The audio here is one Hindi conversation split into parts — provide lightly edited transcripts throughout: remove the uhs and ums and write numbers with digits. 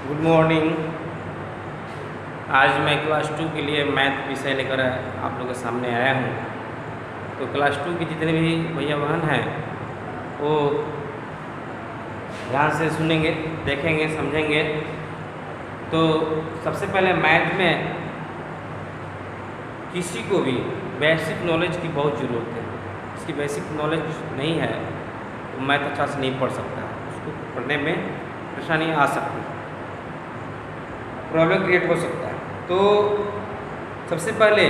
Good morning. आज मैं क्लास 2 के लिए मैथ विषय लेकर आप लोगों के सामने आया हूँ। तो क्लास 2 के जितने भी भैया बहन हैं वो ध्यान से सुनेंगे, देखेंगे, समझेंगे। तो सबसे पहले मैथ में किसी को भी बेसिक नॉलेज की बहुत ज़रूरत है। इसकी बेसिक नॉलेज नहीं है तो मैथ अच्छा से नहीं पढ़ सकता, उसको पढ़ने में परेशानी आ सकती है, प्रॉब्लम क्रिएट हो सकता है। तो सबसे पहले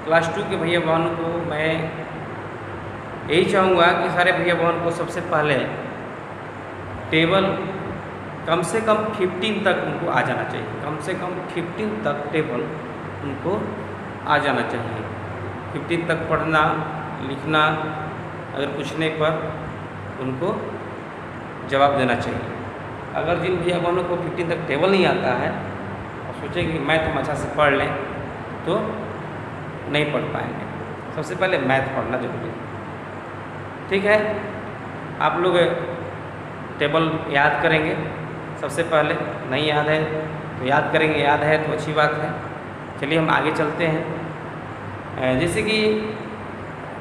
क्लास 2 के भैया बहन को मैं यही चाहूँगा कि सारे भैया बहन को सबसे पहले टेबल कम से कम 15 तक उनको आ जाना चाहिए। कम से कम 15 तक टेबल उनको आ जाना चाहिए। 15 तक पढ़ना लिखना, अगर पूछने पर उनको जवाब देना चाहिए। अगर जिन भैया बहनों को 15 तक टेबल नहीं आता है और सोचें कि मैथ हम अच्छा से पढ़ लें तो नहीं पढ़ पाएंगे। सबसे पहले मैथ पढ़ना जरूरी है। ठीक है, आप लोग टेबल याद करेंगे। सबसे पहले नहीं याद है तो याद करेंगे, याद है तो अच्छी बात है। चलिए हम आगे चलते हैं। जैसे कि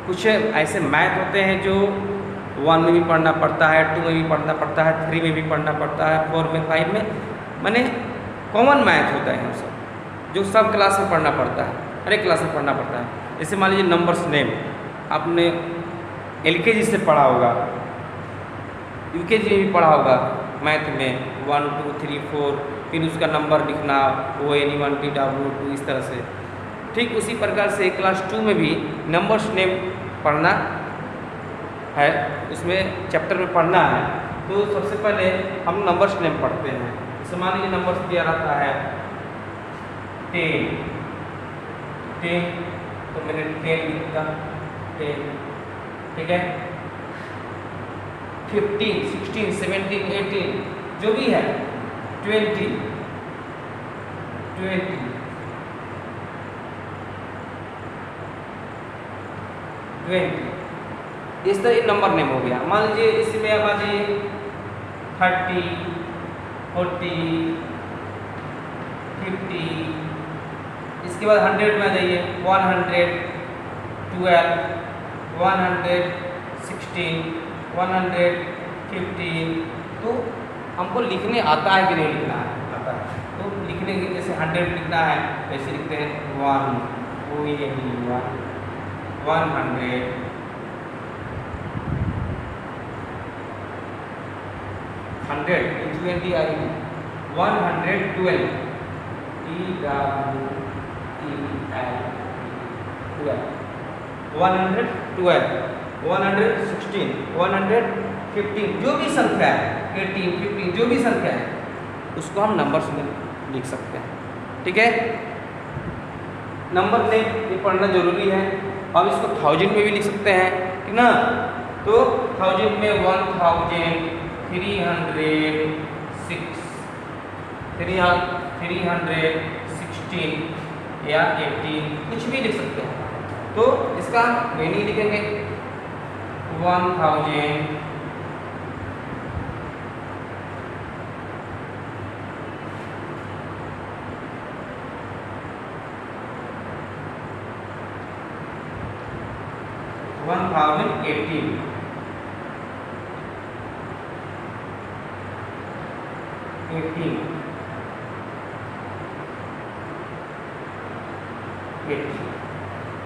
कुछ ऐसे मैथ होते हैं जो 1 में भी पढ़ना पड़ता है, 2 में भी पढ़ना पड़ता है, 3 में भी पढ़ना पड़ता है, 4 में, 5 में, माने कॉमन मैथ होता है सब, जो सब क्लास में पढ़ना पड़ता है, हर एक क्लास में पढ़ना पड़ता है। जैसे मान लीजिए नंबर्स नेम आपने LKG से पढ़ा होगा, UKG में भी पढ़ा होगा मैथ में 1 2 3 4, फिर उसका नंबर लिखना ONE1TW2 इस तरह से। ठीक उसी प्रकार से क्लास 2 में भी नंबर्स नेम पढ़ना है, उसमें चैप्टर में पढ़ना है। तो सबसे पहले हम नंबर्स नेम पढ़ते हैं। जैसे मान लीजिए नंबर्स दिया रहता है 10, तो मैंने 10 लिखा 10, ठीक है। 15 16 17 18 जो भी है, 20 इस तरह नंबर नेम हो गया। मान लीजिए इसमें आप आ जाइए 30 40 50, इसके बाद 100 में आ जाइए 112 116 115। तो हमको लिखने आता है कि नहीं लिखना है, आता है। तो लिखने के जैसे 100 लिखना है वैसे लिखते हैं 1 100 100 20 आई 112 112 116 115 जो भी संख्या है, 18 15 जो भी संख्या है उसको हम नंबर्स में लिख सकते हैं। ठीक है, नंबर नेम ये पढ़ना जरूरी है। अब इसको 1000 में भी लिख सकते हैं, ठीक ना। तो 1000 में 1306 316 या 18 कुछ भी लिख सकते हैं। तो इसका मीनिंग लिखेंगे 1000 1018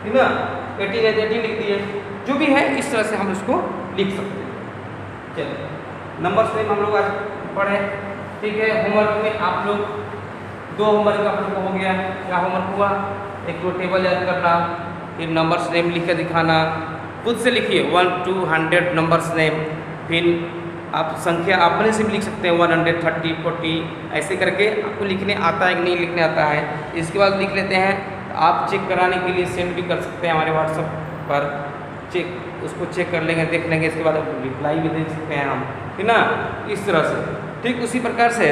ठीक ना। 18 है 18 लिख दिए, जो भी है इस तरह से हम इसको लिख सकते हैं। चलिए नंबर्स नेम हम लोग आज पढ़े, ठीक है। होमवर्क में आप लोग 2 होमवर्क आप लोग को हो गया। क्या होमवर्क हुआ? एक तो टेबल याद करना, फिर नंबर्स नेम लिख कर दिखाना। खुद से लिखिए 1 to 100 नंबर्स नेम, फिर आप संख्या अपने से भी लिख सकते हैं 130 40 ऐसे करके। आपको लिखने आता है कि नहीं लिखने आता है, इसके बाद लिख लेते हैं। आप चेक कराने के लिए सेंड भी कर सकते हैं हमारे WhatsApp पर, उसको चेक कर लेंगे, देख लेंगे, इसके बाद रिप्लाई भी दे सकते हैं हम, ठीक ना। इस तरह से ठीक उसी प्रकार से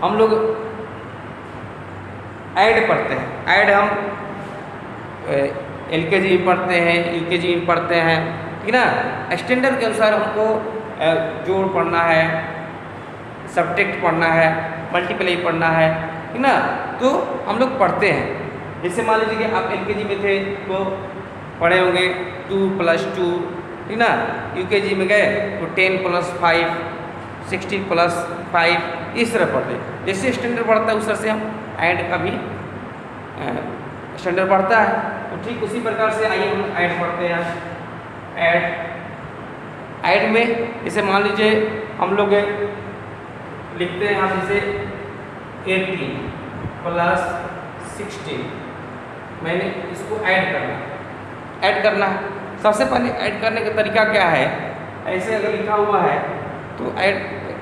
हम लोग ऐड पढ़ते हैं। ऐड हम LKG में पढ़ते हैं, UKG में पढ़ते हैं, ठीक ना। स्टैंडर्ड के अनुसार हमको जोड़ पढ़ना है, सब्ट्रैक्ट पढ़ना है, मल्टीप्लाई पढ़ना है, ठीक ना, तो हम लोग पढ़ते हैं। जैसे मान लीजिए कि आप LKG में थे तो पढ़े होंगे 2 + 2, ठीक ना, UKG में गए तो 10 + 5, 16 + 5, इस तरह पढ़ते। जैसे स्टैंडर्ड बढ़ता है उस तरह से हम ऐड का भी स्टैंडर्ड बढ़ता है। तो ठीक उसी प्रकार से आइए हम ऐड पढ़ते हैं। ऐड में जैसे मान लीजिए हम लोग लिखते हैं यहाँ जैसे 18 + 16, मैंने इसको ऐड करना है। सबसे पहले ऐड करने का तरीका क्या है, ऐसे अगर लिखा हुआ है तो ऐड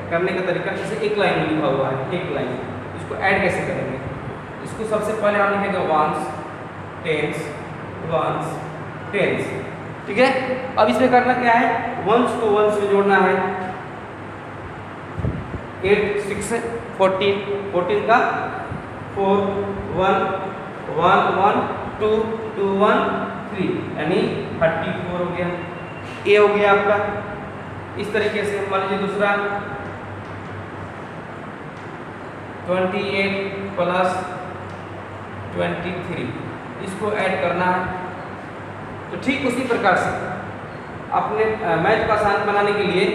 करने का तरीका जैसे एक लाइन में लिखा हुआ है, एक लाइन, इसको ऐड कैसे करेंगे, इसको सबसे पहले हम लिखेंगे 1s, 10s, 1s, 10s, ठीक है। अब इसमें करना क्या है, 1s को 1s में जोड़ना है। 8 6 14, 14 का 4 1 1 1 2 2 1 3, यानी 34 हो गया। ए हो गया आपका। इस तरीके से मान लीजिए दूसरा 28 + 23, इसको ऐड करना है। तो ठीक उसी प्रकार से अपने मैथ को आसान बनाने के लिए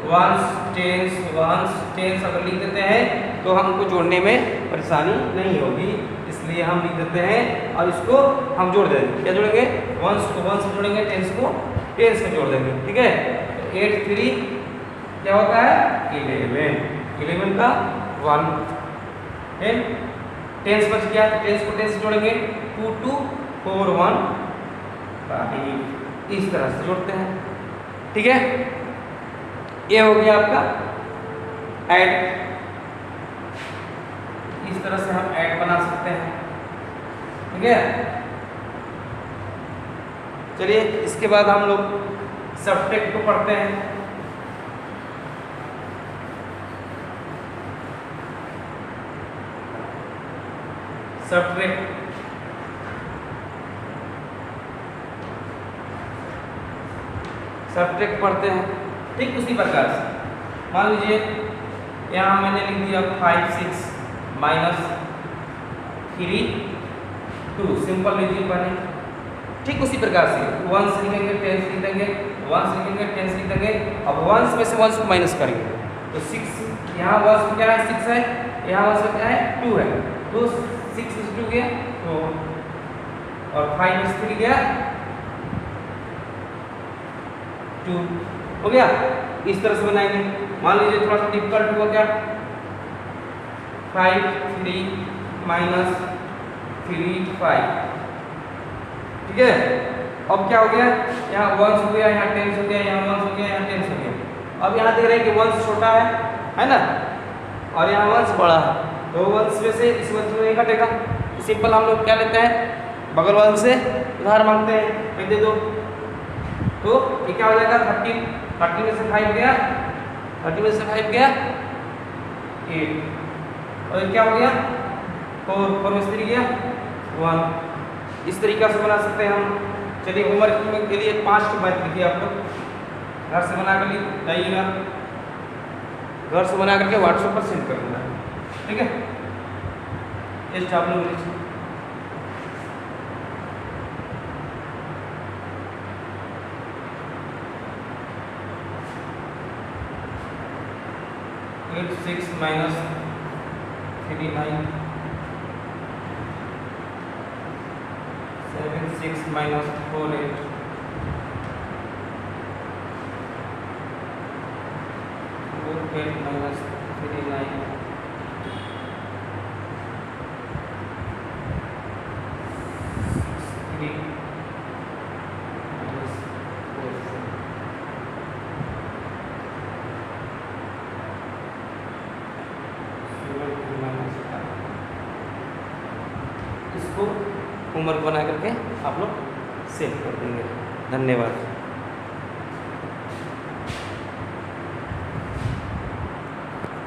1s 10s अगर लिख देते हैं तो हमको जोड़ने में परेशानी नहीं होगी, इसलिए हम लिख देते हैं और इसको हम जोड़ देंगे। क्या जोड़ेंगे, 1s को 1s में जोड़ेंगे, 10s को 10s में जोड़ देंगे, ठीक है। 8 3 क्या होता है, 11 का 1 है, 10s बच गया तो 10s को 10 से जोड़ेंगे, 2 2 4 1 5, इस तरह से जोड़ते हैं, ठीक है। ये हो गया आपका ऐड। इस तरह से हम ऐड बना सकते हैं, ठीक है। चलिए इसके बाद हम लोग सब्ट्रैक्ट को पढ़ते हैं। सब्ट्रैक्ट पढ़ते हैं ठीक उसी प्रकार से। मान लीजिए यहाँ मैंने लिख दिया 5 6 -3 2, सिंपल लीजिए पहले। ठीक उसी प्रकार से 1s लिखेंगे, 10s लिख देंगे, 1s लिखेंगे, 10s लिख देंगे। अब 1s में से 1s को माइनस करेंगे तो 6, यहाँ 1s में क्या है 6 है, यहाँ 1s में क्या है 2 है, तो 6 में 2 गया तो, और 5 में 3 गया 2 हो गया। इस तरह से बनाएंगे। मान लीजिए थोड़ा सा डिफिकल्ट हुआ क्या, 5 3 -3 5, ठीक है। अब क्या हो गया, यहाँ 1s हो गया, यहाँ 10s हो गया, यहाँ 1s हो गया, यहाँ 10s हो गया। अब यहाँ देख रहे हैं कि 1s छोटा है ना, और यहाँ 1s बड़ा है, तो 1s में से इस 1s में नहीं घटेगा। सिंपल हम लोग क्या लेते हैं, बगल वाले से उधार मांगते हैं, दे दो, तो ये क्या हो जाएगा 13 में से 5 गया, 30 में से 5 गया 8, और ये क्या हो गया 4 में से 3 गया 1। इस तरीका से बना सकते हैं हम। चलिए होमवर्क के लिए 5 की बात लिखिए आप लोग, घर से बना कर लाइएगा, घर से बना करके व्हाट्सएप पर सेंड कर देना, ठीक है। जस्ट आप लोग लिखिए 8 6 - 3 9, 7 6 - 4 8, 4 8 - 3 9, 3 -4 इसको होमवर्क बना करके आप लोग सेव कर देंगे। धन्यवाद।